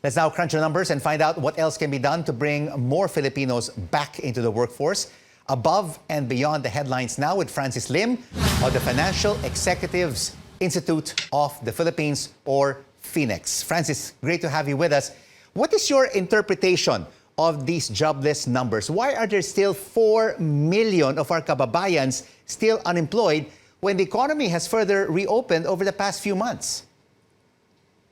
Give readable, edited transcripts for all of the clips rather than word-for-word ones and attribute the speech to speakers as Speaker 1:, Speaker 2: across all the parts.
Speaker 1: Let's now crunch the numbers and find out what else can be done to bring more Filipinos back into the workforce. Above and beyond the headlines now with Francis Lim of the Financial Executives Institute of the Philippines, or Phoenix. Francis, great to have you with us. What is your interpretation of these jobless numbers? Why are there still 4 million of our kababayans still unemployed when the economy has further reopened over the past few months?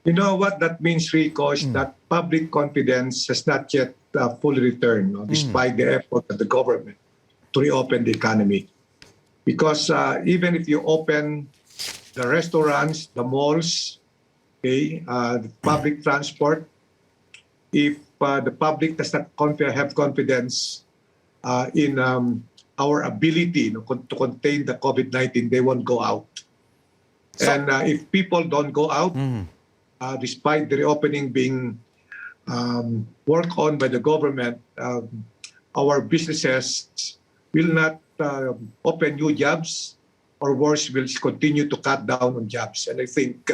Speaker 2: You know what that means, Rico, is that public confidence has not yet fully returned, despite the effort of the government to reopen the economy. Because even if you open the restaurants, the malls, the public transport, if the public does not have confidence in our ability to contain the COVID-19, they won't go out. And if people don't go out, despite the reopening being worked on by the government, our businesses will not open new jobs, or worse, will continue to cut down on jobs. And I think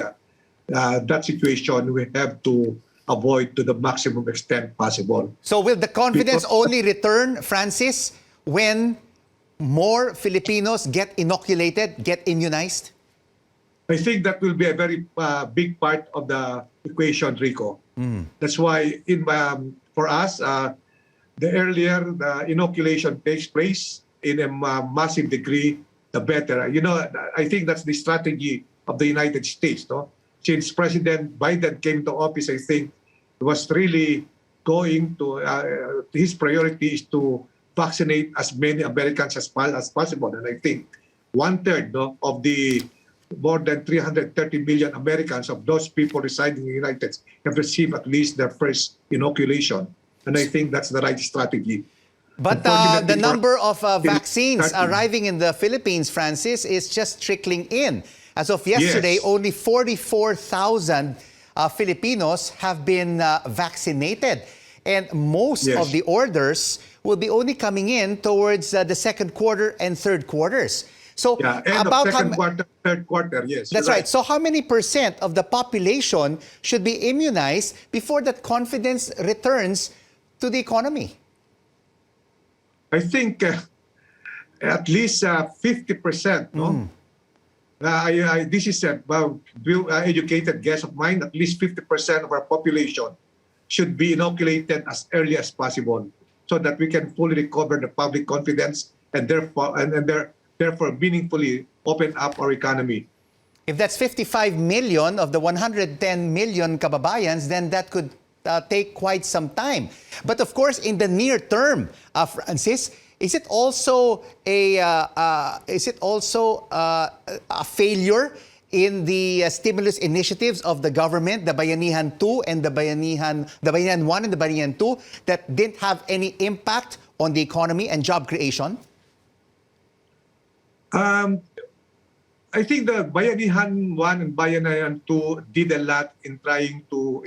Speaker 2: that situation we have to avoid to the maximum extent possible.
Speaker 1: So will the confidence only return, Francis, when more Filipinos get inoculated, get immunized?
Speaker 2: I think that will be a very big part of the equation, Rico. That's why for us, the earlier the inoculation takes place in a massive degree, the better. You know, I think that's the strategy of the United States. No? Since President Biden came to office, I think it was really going to, his priority is to vaccinate as many Americans as possible. And I think 1/3 of the more than 330 million Americans, of those people residing in the United States, have received at least their first inoculation. And I think that's the right strategy.
Speaker 1: But the number of vaccines arriving in the Philippines, Francis, is just trickling in. As of yesterday, only 44,000 Filipinos have been vaccinated. And most of the orders will be only coming in towards the second quarter and third quarters. So
Speaker 2: about second quarter, third quarter, yes.
Speaker 1: That's right. So how many % of the population should be immunized before that confidence returns to the economy?
Speaker 2: I think at least 50%. No? This is a educated guess of mine. At least 50% of our population should be inoculated as early as possible, so that we can fully recover the public confidence and therefore meaningfully open up our economy.
Speaker 1: If that's 55 million of the 110 million kababayans, then that could take quite some time. But of course, in the near term, Francis, is it also a failure in the stimulus initiatives of the government, the Bayanihan 2 and the Bayanihan 1 and the Bayanihan 2, that didn't have any impact on the economy and job creation?
Speaker 2: I think the Bayanihan 1 and Bayanihan 2 did a lot in trying to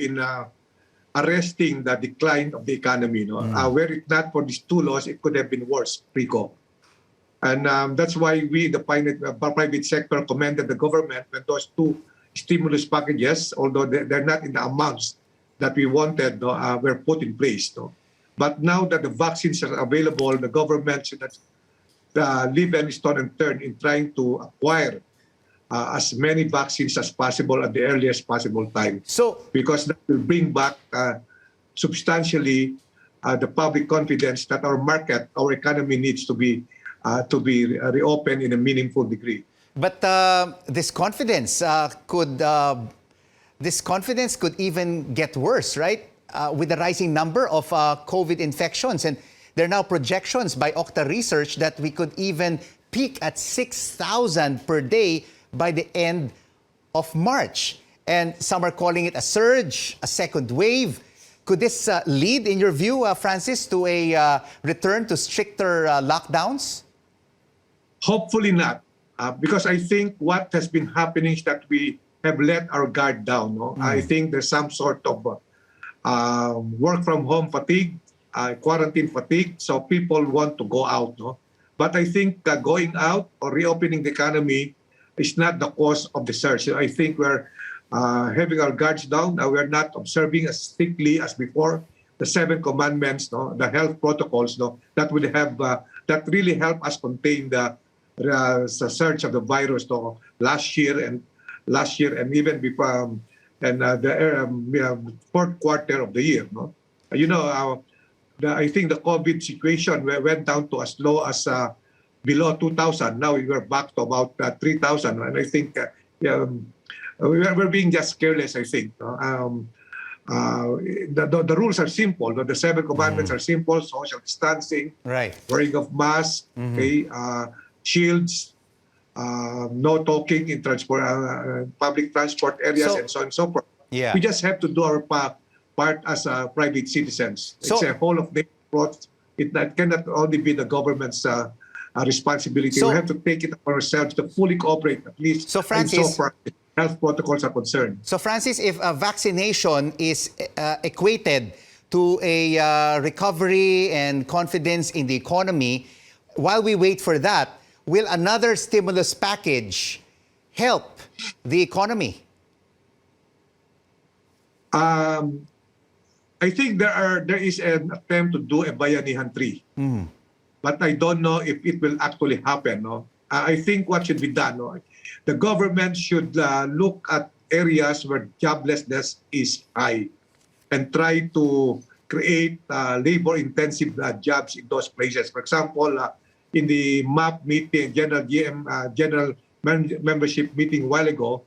Speaker 2: arresting the decline of the economy. No? Were it not for these two laws, it could have been worse, Rico. And that's why we, the private sector, commended the government when those two stimulus packages, although they're not in the amounts that we wanted, were put in place. No? But now that the vaccines are available, the government should leave any stone unturned in trying to acquire as many vaccines as possible at the earliest possible time. Because that will bring back substantially the public confidence that our market, our economy needs to be reopened in a meaningful degree.
Speaker 1: But this confidence could even get worse, right? With the rising number of COVID infections. And there are now projections by Okta Research that we could even peak at 6,000 per day by the end of March. And some are calling it a surge, a second wave. Could this lead, in your view, Francis, to a return to stricter lockdowns?
Speaker 2: Hopefully not, because I think what has been happening is that we have let our guard down. No? I think there's some sort of work from home fatigue, quarantine fatigue, so people want to go out. No? But I think going out or reopening the economy is not the cause of the surge. I think having our guards down. We're not observing as strictly as before the 7 commandments, no, the health protocols, no, that would have that really help us contain the surge of the virus, no, last year and even before the fourth quarter of the year, no. I think the COVID situation went down to as low as below 2,000. Now we were back to about 3,000, and I think we're being just careless, I think. The rules are simple. The 7 commandments are simple: social distancing,
Speaker 1: Right.
Speaker 2: wearing of masks, okay, shields, no talking in public transport areas, and so on and so forth.
Speaker 1: Yeah.
Speaker 2: We just have to do our part as private citizens. It's a whole of nation approach. That cannot only be the government's responsibility.
Speaker 1: So-
Speaker 2: we have to take it upon ourselves to fully cooperate, at least
Speaker 1: So, Francis-
Speaker 2: so far health protocols are concerned.
Speaker 1: So, Francis, if a vaccination is equated to a recovery and confidence in the economy, while we wait for that, will another stimulus package help the economy?
Speaker 2: I think there is an attempt to do a Bayanihan 3. But I don't know if it will actually happen. No? I think what should be done, no? The government should look at areas where joblessness is high and try to create labor-intensive jobs in those places. For example, in the MAP meeting, General Membership meeting a while ago,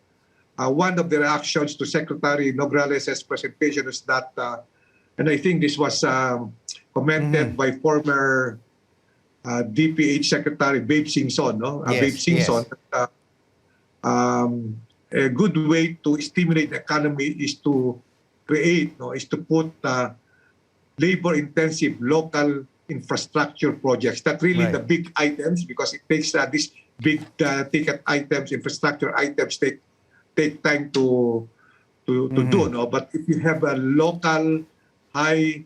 Speaker 2: one of the reactions to Secretary Nograles' presentation is that, and I think this was commented by former DPH Secretary Babe Singson, no?
Speaker 1: Yes,
Speaker 2: Babe Singson.
Speaker 1: yes.
Speaker 2: A good way to stimulate the economy is to put labor-intensive local infrastructure projects. That's really
Speaker 1: Right.
Speaker 2: the big items, because it takes these big ticket items, infrastructure items take time to do. No, but if you have a local high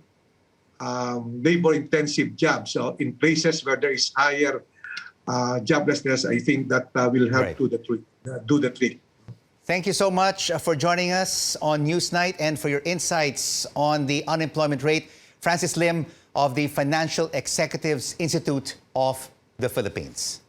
Speaker 2: labor-intensive jobs in places where there is higher joblessness, I think that will help
Speaker 1: Right.
Speaker 2: do the trick.
Speaker 1: Thank you so much for joining us on Newsnight and for your insights on the unemployment rate. Francis Lim of the Financial Executives Institute of the Philippines.